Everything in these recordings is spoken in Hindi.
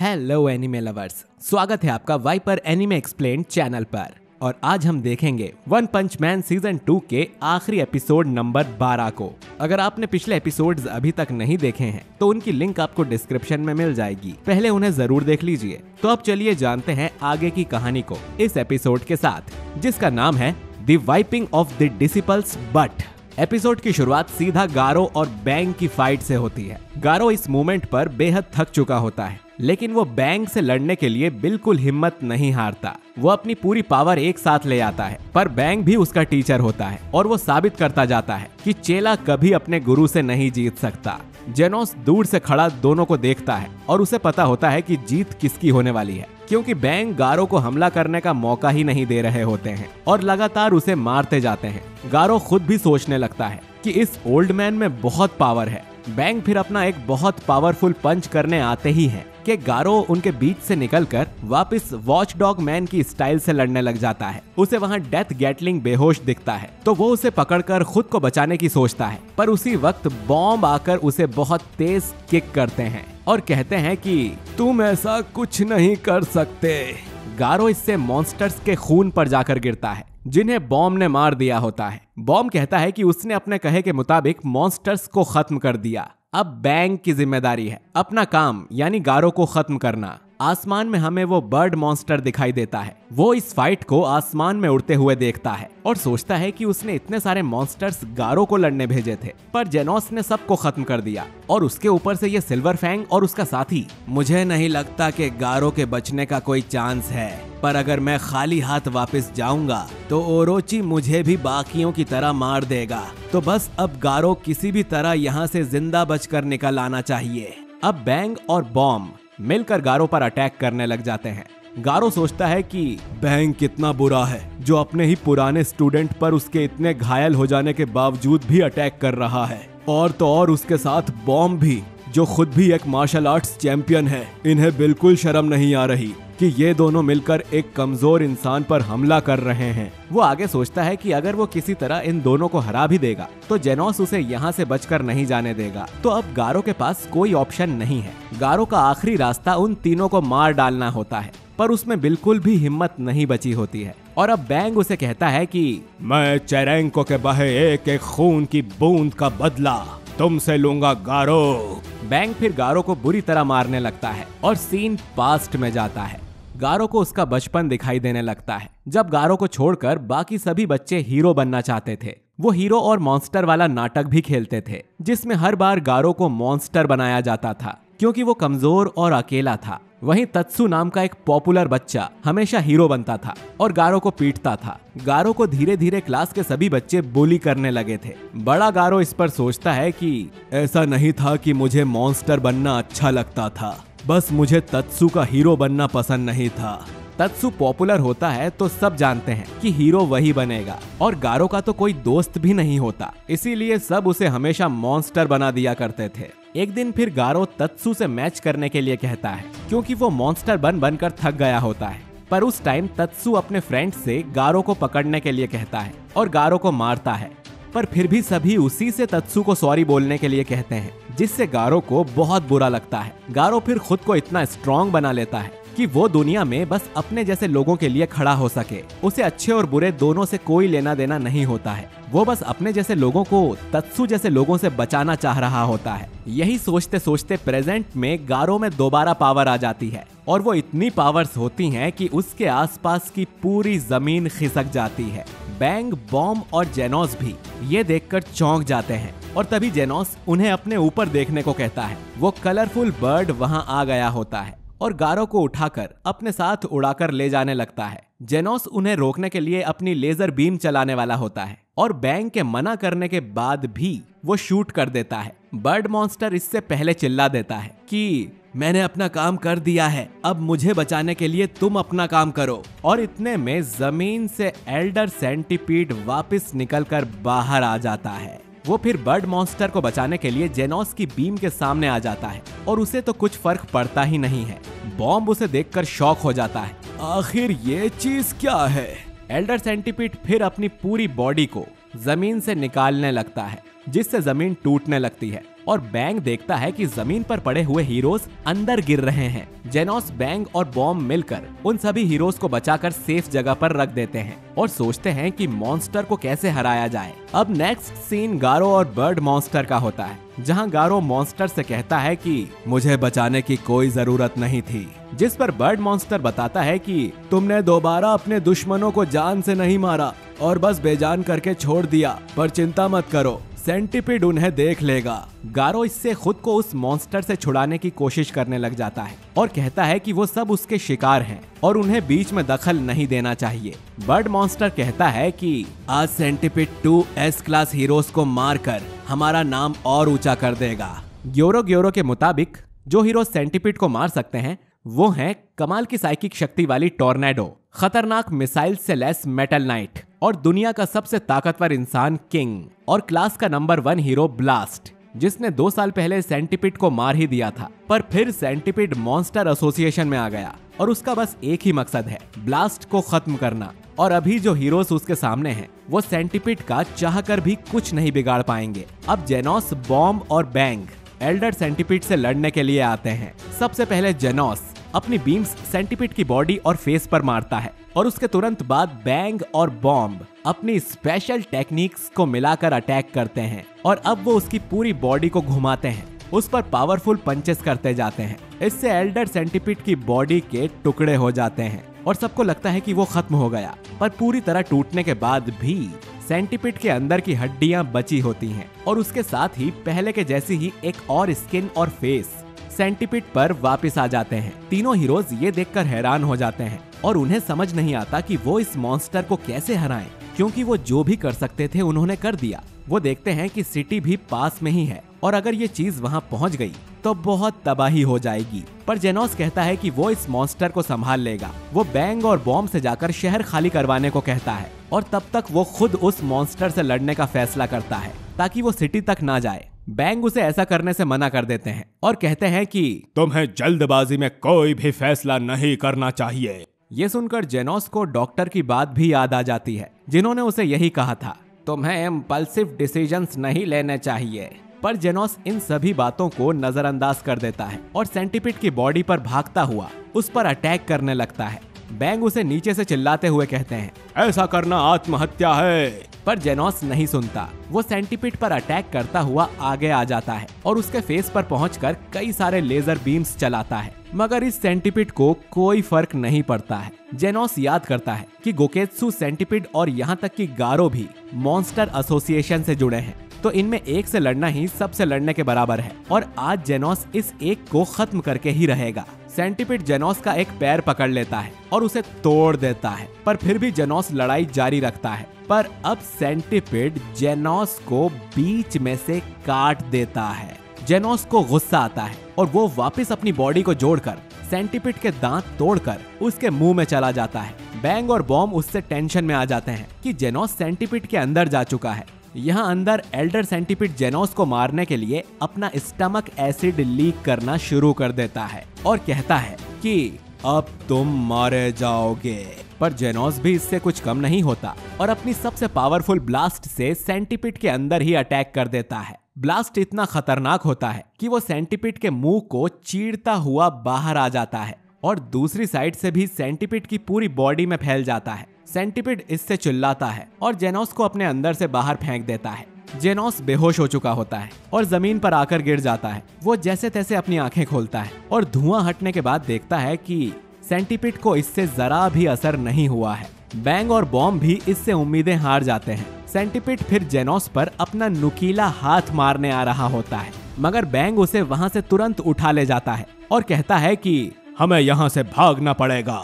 हेलो एनिमे लवर्स, स्वागत है आपका वाइपर एनिमे एक्सप्लेन्ड चैनल पर। और आज हम देखेंगे वन पंच मैन सीजन 2 के आखिरी एपिसोड नंबर 12 को। अगर आपने पिछले एपिसोड्स अभी तक नहीं देखे हैं तो उनकी लिंक आपको डिस्क्रिप्शन में मिल जाएगी, पहले उन्हें जरूर देख लीजिए। तो अब चलिए जानते हैं आगे की कहानी को इस एपिसोड के साथ, जिसका नाम है the wiping of the disciples but. Episode की शुरुआत सीधा गारो और बैंग की फाइट से होती है। गारो इस मोमेंट पर बेहद थक चुका होता है, लेकिन वो बैंग से लड़ने के लिए बिल्कुल हिम्मत नहीं हारता। वो अपनी पूरी पावर एक साथ ले आता है, पर बैंग भी उसका टीचर होता है और वो साबित करता जाता है कि चेला कभी अपने गुरु से नहीं जीत सकता। जेनोस दूर से खड़ा दोनों को देखता है और उसे पता होता है कि जीत किसकी होने वाली है, क्योंकि बैंग गारो को हमला करने का मौका ही नहीं दे रहे होते हैं और लगातार उसे मारते जाते हैं। गारो खुद भी सोचने लगता है कि इस ओल्ड मैन में बहुत पावर है। बैंग फिर अपना एक बहुत पावरफुल पंच करने आते ही हैं कि गारो उनके बीच से निकलकर वापस वॉच डॉग मैन की स्टाइल से लड़ने लग जाता है। उसे वहां डेथ गैटलिंग बेहोश दिखता है तो वो उसे पकड़कर खुद को बचाने की सोचता है, पर उसी वक्त बॉम्ब आकर उसे बहुत तेज किक करते हैं और कहते हैं कि तुम ऐसा कुछ नहीं कर सकते। गारो इससे मॉन्स्टर्स के खून पर जाकर गिरता है जिन्हें बॉम्ब ने मार दिया होता है। बॉम्ब कहता है कि उसने अपने कहे के मुताबिक मॉन्स्टर्स को खत्म कर दिया। अब बैंग की जिम्मेदारी है अपना काम यानी गारो को खत्म करना। आसमान में हमें वो बर्ड मॉन्स्टर दिखाई देता है। वो इस फाइट को आसमान में उड़ते हुए देखता है और सोचता है कि उसने इतने सारे मॉन्स्टर्स गारो को लड़ने भेजे थे, पर जेनोस ने सबको खत्म कर दिया और उसके ऊपर से ये सिल्वर फैंग और उसका साथी। मुझे नहीं लगता कि गारो के बचने का कोई चांस है, पर अगर मैं खाली हाथ वापस जाऊंगा तो ओरोची मुझे भी बाकियों की तरह मार देगा। तो बस अब गारो किसी भी तरह यहाँ से जिंदा बचकर निकल आना चाहिए। अब बैंग और बॉम्ब मिलकर गारो पर अटैक करने लग जाते हैं। गारो सोचता है कि बैंग कितना बुरा है जो अपने ही पुराने स्टूडेंट पर उसके इतने घायल हो जाने के बावजूद भी अटैक कर रहा है, और तो और उसके साथ बॉम्ब भी जो खुद भी एक मार्शल आर्ट्स चैंपियन है। इन्हें बिल्कुल शर्म नहीं आ रही कि ये दोनों मिलकर एक कमजोर इंसान पर हमला कर रहे हैं। वो आगे सोचता है कि अगर वो किसी तरह इन दोनों को हरा भी देगा तो जेनोस उसे यहाँ से बचकर नहीं जाने देगा। तो अब गारो के पास कोई ऑप्शन नहीं है। गारो का आखिरी रास्ता उन तीनों को मार डालना होता है, पर उसमें बिल्कुल भी हिम्मत नहीं बची होती है। और अब बैंग उसे कहता है कि मैं चेरेंको के बहे एक एक खून की बूंद का बदला तुमसे लूंगा गारो। बैंग फिर गारो को बुरी तरह मारने लगता है और सीन पास्ट में जाता है। गारो को उसका बचपन दिखाई देने लगता है जब गारो को छोड़कर बाकी सभी बच्चे हीरो बनना चाहते थे। वो हीरो और मॉन्स्टर वाला नाटक भी खेलते थे जिसमें हर बार गारो को मॉन्स्टर बनाया जाता था क्योंकि वो कमजोर और अकेला था। वहीं तत्सु नाम का एक पॉपुलर बच्चा हमेशा हीरो बनता था और गारो को पीटता था। गारो को धीरे धीरे क्लास के सभी बच्चे बुली करने लगे थे। बड़ा गारो इस पर सोचता है कि ऐसा नहीं था कि मुझे मॉन्स्टर बनना अच्छा लगता था, बस मुझे तत्सु का हीरो बनना पसंद नहीं था। तत्सु पॉपुलर होता है तो सब जानते हैं कि हीरो वही बनेगा, और गारो का तो कोई दोस्त भी नहीं होता, इसीलिए सब उसे हमेशा मॉन्स्टर बना दिया करते थे। एक दिन फिर गारो तत्सु से मैच करने के लिए कहता है क्योंकि वो मॉन्स्टर बनकर थक गया होता है। पर उस टाइम तत्सु अपने फ्रेंड से गारो को पकड़ने के लिए कहता है और गारो को मारता है, पर फिर भी सभी उसी से तत्सु को सॉरी बोलने के लिए कहते हैं, जिससे गारो को बहुत बुरा लगता है। गारो फिर खुद को इतना स्ट्रॉन्ग बना लेता है कि वो दुनिया में बस अपने जैसे लोगों के लिए खड़ा हो सके। उसे अच्छे और बुरे दोनों से कोई लेना देना नहीं होता है। वो बस अपने जैसे लोगों को तत्सु जैसे लोगों से बचाना चाह रहा होता है। यही सोचते सोचते प्रेजेंट में गारो में दोबारा पावर आ जाती है और वो इतनी पावर्स होती हैं कि उसके आसपास की पूरी जमीन खिसक जाती है। बैंग, बॉम्ब और जेनोस भी ये देखकर चौंक जाते हैं और तभी जेनोस उन्हें अपने ऊपर देखने को कहता है। वो कलरफुल बर्ड वहां आ गया होता है और गारो को उठाकर अपने साथ उड़ाकर ले जाने लगता है। जेनोस उन्हें रोकने के लिए अपनी लेजर बीम चलाने वाला होता है और बैंग के मना करने के बाद भी वो शूट कर देता है। बर्ड मॉन्स्टर इससे पहले चिल्ला देता है कि मैंने अपना काम कर दिया है, अब मुझे बचाने के लिए तुम अपना काम करो। और इतने में जमीन से एल्डर सेंटीपीड वापस निकलकर बाहर आ जाता है। वो फिर बर्ड मॉन्स्टर को बचाने के लिए जेनोस की बीम के सामने आ जाता है और उसे तो कुछ फर्क पड़ता ही नहीं है। बॉम्ब उसे देखकर शॉक हो जाता है, आखिर ये चीज क्या है। एल्डर सेंटीपीड फिर अपनी पूरी बॉडी को जमीन से निकालने लगता है जिससे जमीन टूटने लगती है। और बैंग देखता है कि जमीन पर पड़े हुए हीरोज अंदर गिर रहे हैं। जेनोस, बैंग और बॉम्ब मिलकर उन सभी हीरोज को बचाकर सेफ जगह पर रख देते हैं और सोचते हैं कि मॉन्स्टर को कैसे हराया जाए। अब नेक्स्ट सीन गारो और बर्ड मॉन्स्टर का होता है, जहां गारो मॉन्स्टर से कहता है कि मुझे बचाने की कोई जरूरत नहीं थी, जिस पर बर्ड मॉन्स्टर बताता है कि तुमने दोबारा अपने दुश्मनों को जान से नहीं मारा और बस बेजान करके छोड़ दिया, पर चिंता मत करो, सेंटिपिड उन्हें देख लेगा। गारो इससे खुद को उस मॉन्स्टर से छुड़ाने की कोशिश करने लग जाता है और कहता है कि वो सब उसके शिकार हैं और उन्हें बीच में दखल नहीं देना चाहिए। बर्ड मॉन्स्टर कहता है कि आज सेंटिपिड 2 एस क्लास हीरोज को मारकर हमारा नाम और ऊंचा कर देगा। ग्योरो के मुताबिक जो हीरो सेंटिपिड को मार सकते हैं वो हैं कमाल की साइकिक शक्ति वाली टॉर्नेडो, खतरनाक मिसाइल से लैस मेटल नाइट और दुनिया का सबसे ताकतवर इंसान किंग और क्लास का नंबर 1 हीरो ब्लास्ट, जिसने 2 साल पहले सेंटिपिड को मार ही दिया था, पर फिर सेंटिपिड मॉन्स्टर एसोसिएशन में आ गया और उसका बस एक ही मकसद है, ब्लास्ट को खत्म करना। और अभी जो हीरोज उसके सामने हैं वो सेंटिपिड का चाहकर भी कुछ नहीं बिगाड़ पाएंगे। अब जेनोस, बॉम्ब और बैंग एल्डर सेंटिपिड से लड़ने के लिए आते हैं। सबसे पहले जेनोस अपनी बीम्स सेंटिपिड की बॉडी और फेस पर मारता है और उसके तुरंत बाद बैंग और बॉम्ब अपनी स्पेशल टेक्निक्स को मिलाकर अटैक करते हैं और अब वो उसकी पूरी बॉडी को घुमाते हैं, उस पर पावरफुल पंचेस करते जाते हैं। इससे एल्डर सेंटिपिड की बॉडी के टुकड़े हो जाते हैं और सबको लगता है कि वो खत्म हो गया, पर पूरी तरह टूटने के बाद भी सेंटिपिड के अंदर की हड्डियां बची होती हैं और उसके साथ ही पहले के जैसी ही एक और स्किन और फेस सेंटिपिड पर वापस आ जाते हैं। तीनों हीरोज ये देखकर हैरान हो जाते हैं और उन्हें समझ नहीं आता कि वो इस मॉन्स्टर को कैसे हराएं, क्योंकि वो जो भी कर सकते थे उन्होंने कर दिया। वो देखते हैं कि सिटी भी पास में ही है और अगर ये चीज वहाँ पहुँच गई तो बहुत तबाही हो जाएगी। पर जेनोस कहता है कि वो इस मॉन्स्टर को संभाल लेगा। वो बैंग और बॉम्ब से जाकर शहर खाली करवाने को कहता है और तब तक वो खुद उस मॉन्स्टर से लड़ने का फैसला करता है ताकि वो सिटी तक ना जाए। बैंग उसे ऐसा करने से मना कर देते हैं और कहते हैं कि तुम्हें जल्दबाजी में कोई भी फैसला नहीं करना चाहिए। ये सुनकर जेनोस को डॉक्टर की बात भी याद आ जाती है, जिन्होंने उसे यही कहा था, तुम्हें इम्पल्सिव डिसीजंस नहीं लेने चाहिए। पर जेनोस इन सभी बातों को नजरअंदाज कर देता है और सेंटिपिड की बॉडी पर भागता हुआ उस पर अटैक करने लगता है। बैंग उसे नीचे से चिल्लाते हुए कहते हैं, ऐसा करना आत्महत्या है। पर जेनोस नहीं सुनता। वो सेंटिपिड पर अटैक करता हुआ आगे आ जाता है और उसके फेस पर पहुंचकर कई सारे लेजर बीम्स चलाता है, मगर इस सेंटिपिड को कोई फर्क नहीं पड़ता है। जेनोस याद करता है कि गोकेत्सु, सेंटिपिड और यहाँ तक कि गारो भी मॉन्स्टर एसोसिएशन से जुड़े हैं, तो इनमें एक से लड़ना ही सबसे लड़ने के बराबर है और आज जेनोस इस एक को खत्म करके ही रहेगा। सेंटिपिड जेनोस का एक पैर पकड़ लेता है और उसे तोड़ देता है, पर फिर भी जेनोस लड़ाई जारी रखता है। पर अब सेंटिपिड जेनोस को बीच में से काट देता है। जेनोस को गुस्सा आता है और वो वापस अपनी बॉडी को जोड़कर सेंटिपिड के दांत तोड़कर उसके मुंह में चला जाता है। बैंग और बॉम्ब उससे टेंशन में आ जाते हैं कि जेनोस सेंटिपिड के अंदर जा चुका है। यहाँ अंदर एल्डर सेंटिपिड जेनोस को मारने के लिए अपना स्टमक एसिड लीक करना शुरू कर देता है और कहता है कि अब तुम मारे जाओगे। पर जेनोस भी इससे कुछ कम नहीं होता और अपनी सबसे पावरफुल ब्लास्ट से सेंटिपिड के अंदर ही अटैक कर देता है। ब्लास्ट इतना खतरनाक होता है कि वो सेंटिपिड के मुंह को चीरता हुआ बाहर आ जाता है और दूसरी साइड से भी सेंटिपिड की पूरी बॉडी में फैल जाता है। सेंटिपिड इससे चिल्लाता है और जेनोस को अपने अंदर से बाहर फेंक देता है। जेनोस बेहोश हो चुका होता है और जमीन पर आकर गिर जाता है। वो जैसे तैसे अपनी आंखें खोलता है और धुआं हटने के बाद देखता है कि सेंटिपिड को इससे जरा भी असर नहीं हुआ है। बैंग और बॉम्ब भी इससे उम्मीदें हार जाते हैं। सेंटिपिड फिर जेनोस पर अपना नुकीला हाथ मारने आ रहा होता है, मगर बैंग उसे वहां से तुरंत उठा ले जाता है और कहता है कि हमें यहाँ से भागना पड़ेगा।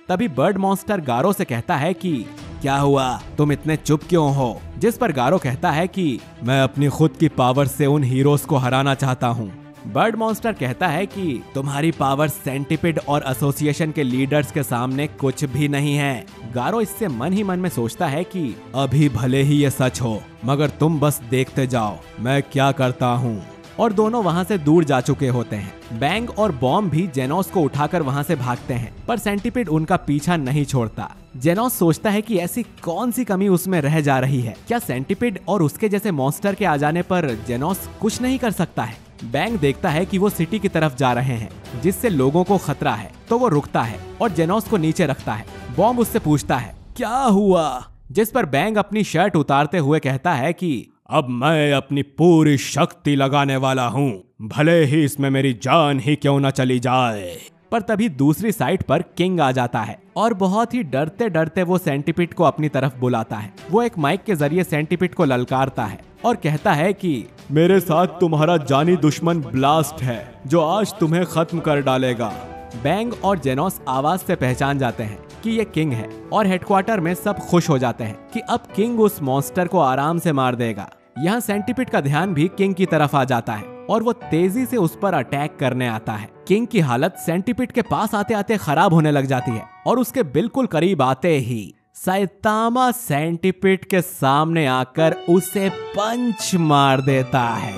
तभी बर्ड मॉन्स्टर गारो से कहता है कि क्या हुआ, तुम इतने चुप क्यों हो? जिस पर गारो कहता है कि मैं अपनी खुद की पावर से उन हीरोज को हराना चाहता हूँ। बर्ड मॉन्स्टर कहता है कि तुम्हारी पावर सेंटिपिड और एसोसिएशन के लीडर्स के सामने कुछ भी नहीं है। गारो इससे मन ही मन में सोचता है कि अभी भले ही ये सच हो, मगर तुम बस देखते जाओ मैं क्या करता हूँ। और दोनों वहाँ से दूर जा चुके होते हैं। बैंग और बॉम्ब भी जेनोस को उठाकर वहाँ से भागते हैं, पर सेंटिपिड उनका पीछा नहीं छोड़ता। जेनोस सोचता है कि ऐसी कौन सी कमी उसमें रह जा रही है। क्या सेंटिपिड और उसके जैसे मॉन्स्टर के आ जाने पर जेनोस कुछ नहीं कर सकता है? बैंग देखता है कि वो सिटी की तरफ जा रहे हैं जिससे लोगों को खतरा है, तो वो रुकता है और जेनोस को नीचे रखता है। बॉम्ब उससे पूछता है क्या हुआ, जिस पर बैंग अपनी शर्ट उतारते हुए कहता है कि अब मैं अपनी पूरी शक्ति लगाने वाला हूँ, भले ही इसमें मेरी जान ही क्यों न चली जाए। पर तभी दूसरी साइड पर किंग आ जाता है और बहुत ही डरते डरते वो सेंटिपिड को अपनी तरफ बुलाता है। वो एक माइक के जरिए सेंटिपिड को ललकारता है और कहता है कि मेरे साथ तुम्हारा जानी दुश्मन ब्लास्ट है जो आज तुम्हें खत्म कर डालेगा। बैंग और जेनोस आवाज से पहचान जाते हैं कि ये किंग है और हेडक्वार्टर में सब खुश हो जाते हैं कि अब किंग उस मॉन्स्टर को आराम से मार देगा। यहाँ सेंटिपिड का ध्यान भी किंग की तरफ आ जाता है और वो तेजी से उस पर अटैक करने आता है। किंग की हालत सेंटिपिड के पास आते आते खराब होने लग जाती है और उसके बिल्कुल करीब आते ही सैतामा सेंटिपिड के सामने आकर उसे पंच मार देता है।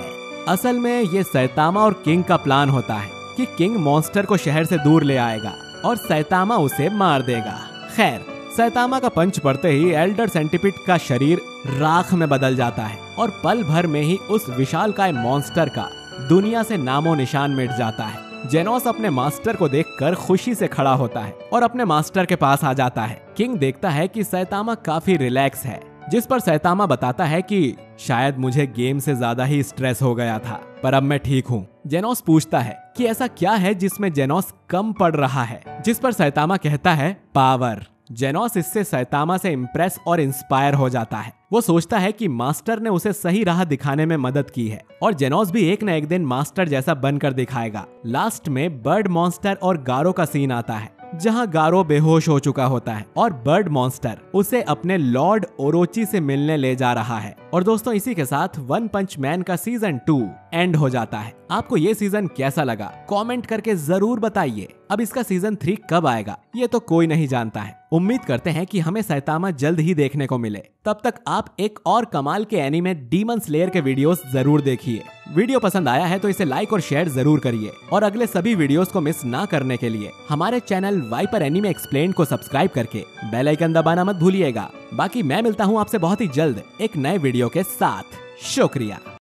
असल में ये सैतामा और किंग का प्लान होता है कि किंग मॉन्स्टर को शहर से दूर ले आएगा और सैतामा उसे मार देगा। खैर, सैतामा का पंच पड़ते ही एल्डर सेंटिपिड का शरीर राख में बदल जाता है और पल भर में ही उस विशालकाय मॉन्स्टर का दुनिया से नामो निशान मिट जाता है। जेनोस अपने मास्टर को देखकर खुशी से खड़ा होता है और अपने मास्टर के पास आ जाता है। किंग देखता है कि सैतामा काफी रिलैक्स है, जिस पर सैतामा बताता है कि शायद मुझे गेम से ज्यादा ही स्ट्रेस हो गया था, पर अब मैं ठीक हूँ। जेनोस पूछता है कि ऐसा क्या है जिसमें जेनोस कम पड़ रहा है, जिस पर सैतामा कहता है पावर। जेनोस इससे सैतामा से इम्प्रेस और इंस्पायर हो जाता है। वो सोचता है कि मास्टर ने उसे सही राह दिखाने में मदद की है और जेनोस भी एक न एक दिन मास्टर जैसा बनकर दिखाएगा। लास्ट में बर्ड मॉन्स्टर और गारो का सीन आता है, जहां गारो बेहोश हो चुका होता है और बर्ड मॉन्स्टर उसे अपने लॉर्ड ओरोची से मिलने ले जा रहा है। और दोस्तों, इसी के साथ वन पंच मैन का सीजन 2 एंड हो जाता है। आपको ये सीजन कैसा लगा कमेंट करके जरूर बताइए। अब इसका सीजन 3 कब आएगा ये तो कोई नहीं जानता है। उम्मीद करते हैं कि हमें सैतामा जल्द ही देखने को मिले। तब तक आप एक और कमाल के एनीमे डीमन स्लेयर के वीडियोस जरूर देखिए। वीडियो पसंद आया है तो इसे लाइक और शेयर जरूर करिए और अगले सभी वीडियोस को मिस ना करने के लिए हमारे चैनल वाइपर एनीमे एक्सप्लेन्ड को सब्सक्राइब करके बेल आइकन दबाना मत भूलिएगा। बाकी मैं मिलता हूँ आपसे बहुत ही जल्द एक नए वीडियो के साथ। शुक्रिया।